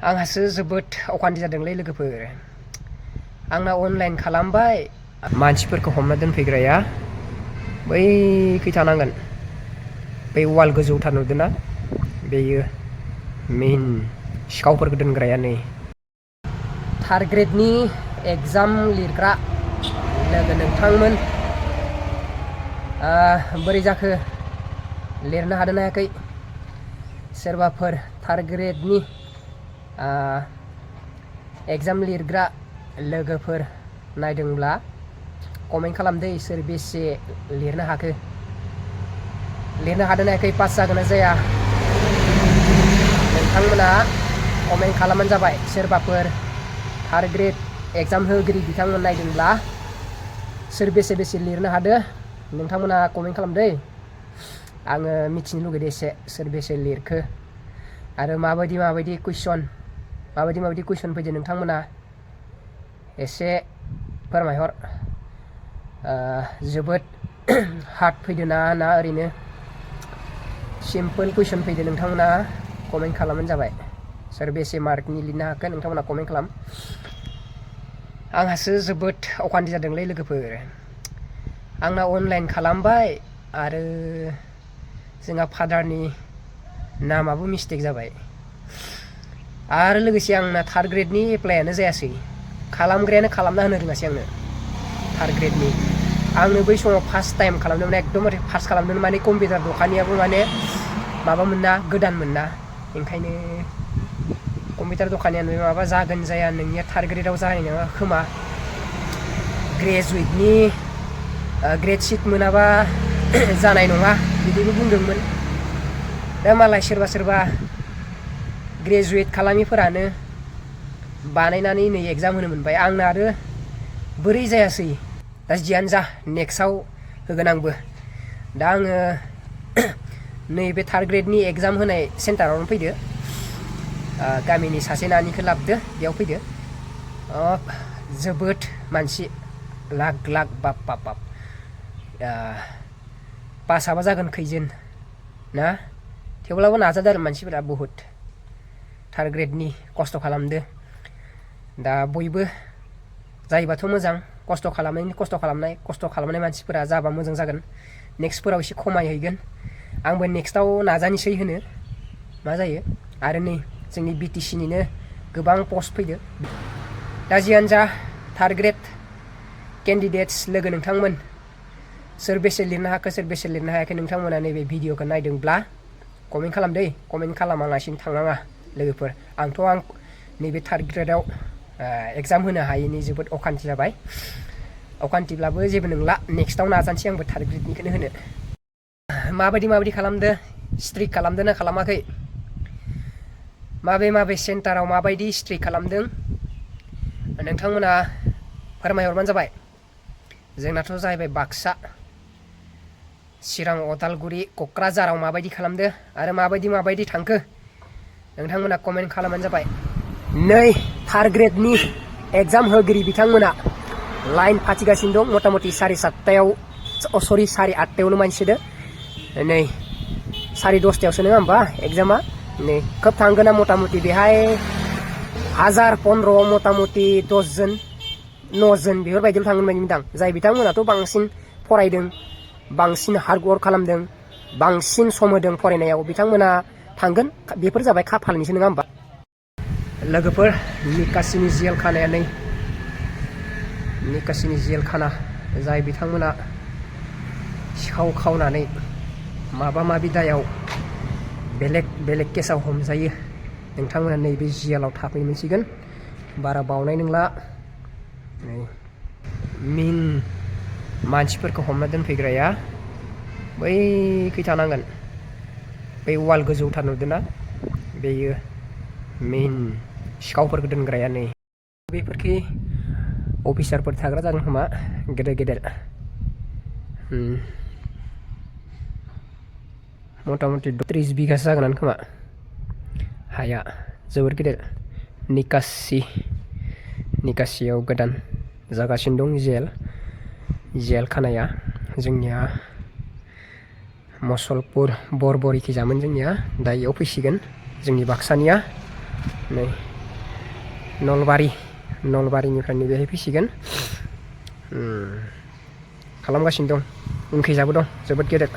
आंहासो जोबोद अखान्थि जादोंलै लोगोफोर। आंना अनलाइन खालामबाय, मानसिफोरखौ हमना दोनफैग्राया बै खैथानांगोन, बै वाल गोजौथार नुदोंना, बेयो मेइन सिखावफोरखौ दोनग्राया। नै थार्ड ग्रेडनि एग्जाम लिरग्रा लोगो नोंथांमोन, बोरै जाखो? लिरनो हादों ना हायाखै? सोरबाफोर थार्ड ग्रेडनि एग्जाम लिरग्रा लोगोफोर नायदोंब्ला कमेन्ट खालामदो, सोर बेसे लिरनो हाखो, लिरनो हादों ना हायाखै, पास जागोन ना जाया नोंथांमोना कमेन्ट खालामबानो जाबाय। सोरबाफोर थार्ड ग्रेड एग्जाम होगिरि बिथांमोन नायदोंब्ला सोर बेसे लिरनो हादो नोंथांमोना कमेन्ट खालामदो। आङो मिथिनो लुगैदो एसे सोर बेसे लिरखो आरो माबायदि कुइसन फैदो नोंथांमोना एसे फोरमायहर। जोबोद हार्ड फैदो ना ओरैनो सिम्पोल कुइसन फैदो नोंथांमोना कमेन्ट खालामबानो जाबाय। सोर बेसे मार्कनि लिरनो हाखो नोंथांमोना कमेन्ट खालाम। आंहासो जोबोद अखान्थि जादोंलै लोगोफोर। आंना अनलाइन खालामबाय आरो जोंहा फादारनि नामाबो मिस्टेक जाबाय आरो लोगोसे आंना थार्ड ग्रेडनि एप्लाइआनो जायासै। खालामग्रायानो खालामना होनो रोङासै आंनो थार्ड ग्रेडनि। आंनो बै समाव फार्स्ट टाइम खालामदोंमोन, एकदमबारे फार्स्ट खालामदोंमोन। माने कम्पिउटार दखानियाबो माने माबामोन ना, गोदानमोन ना, ओंखायनो कम्पिउटार दखानिया माबा जागोन जाया नोंनिया थार्ड ग्रेडआव जानाय नङा खोमा, ग्रेजुवेटनि ग्रेड सिट मोनाबा जानाय नङा बिदिबो बुंदोंमोन। दा मालाय सोरबा ग्रेजुवेट खालामिफोरानो बानायनानै नै एग्जाम होनो मोनबाय। आंना आरो बोरै जायासै। दा जियानो जा, नेक्स्टआव होगोन आंबो। दा आङो नैबे थार्ड ग्रेडनि एग्जाम होनाय सेन्टारावनो फैदो, गामिनि सासे नानिखौ लाबोदो, बेयाव फैदो। जोबोद मानसि, लाख बाब पासआबा जागोन खैजोन ना, थेवब्लाबो नाजादों आरो मानसिफोरा बहुद थार्ड ग्रेडनि खस्थ' खालामदो। दा बयबो जायोबाथ' मोजां, खस्थ' खालामनाय मानसिफोरा जाबा मोजां जागोन। नेक्स्टफोराव एसे खमायहैगोन। आंबो नेक्स्टआव नाजानोसै होनो मा जायो। आरो नै जोंनि BTC-निनो गोबां पस्ट फैदो। दा जियानो जा, थार्ड ग्रेड केन्डिडेट्स लोगो नोंथांमोन, सोर बेसे लिरनो हाखो, सोर बेसे लिरनो हायाखै नोंथांमोना नैबे भिडिअखौ नायदोंब्ला कमेन्ट खालामदो। कमेन्ट खालामालासिनो थांनाङा लोगोफोर। आं नैबे थार्ड ग्रेडआव एग्जाम होनो हायैनि जोबोद अखान्थि जाबाय। अखान्थिब्लाबो जेबो नंला, नेक्स्टआव नाजानोसै आंबो थार्ड ग्रेडनिखौनो होनो। माबायदि खालामदो, स्ट्रिक खालामदो ना खालामाखै, माबे सेन्टाराव माबायदि स्ट्रिक खालामदों नोंथांमोना फोरमायहरबानो जाबाय। जोंनाथ' जाहैबाय बाक्सा, चिरां, अदालगुरि, क'क्राझाराव माबायदि खालामदो आरो माबायदि थांखो नोंथांमोना कमेन्ट खालामबानो जाबाय। नै थार्ड ग्रेडनि एग्जाम होगिरि बिथांमोना लाइन फाथिगासिनो दं। मथा मथि 8:30आवनो मानसिदो। नै 10:30आवसो नङा होमबा एग्जामा। नै खोब थांगोन ना, मथा मथि बेहाय 1015 मथा मथि 10 जन 9 जन बेफोरबायदिल' थांगोन बायदि मोनदां। जाय बिथांमोनाथ' बांसिन फरायदों, बांसिन हार्डवर्क खालामदों, बांसिन सम होदों फरायनायाव, बिथांमोना थांगोन। बेफोर जाबाय खाफालनिसो नङा होमबा लोगोफोर। निकासिनि जेल खानाया नै निकासिनि जेल खाना, जाय बिथांमोना सिखाव खावनानै माबा दायाव बेलेग केसाव हमजायो नोंथांमोना नैबे जेलाव थाफैनो मोनसिगोन। बारा बावनाय नंला। नै मेइन मानसिफोरखौ हमना दोनफैग्राया बै खैथानांगोन, बै वाल गोजौथार नुदोंना, बेयो मेइन सिखावफोरखौ दोनग्राया। नै बेफोरखि अफिसारफोर थाग्रा जागोन खोमा, गेदेर मथा मथि 30 बिगासो जागोनानो खोमा हाया, जोबोर गेदेर। निकासियाव गोदान जागासिनो दं जेल खानाया। जोंनिया मसलपुर बरबरिखिजामोन जोंनिया, दा इयाव फैसिगोन जोंनि बाक्सानिया। नै नलबारिनिफ्राय नैबेहाय फैसिगोन खालामगासिनो दं उनखैजाबो दं जोबोद गेदेर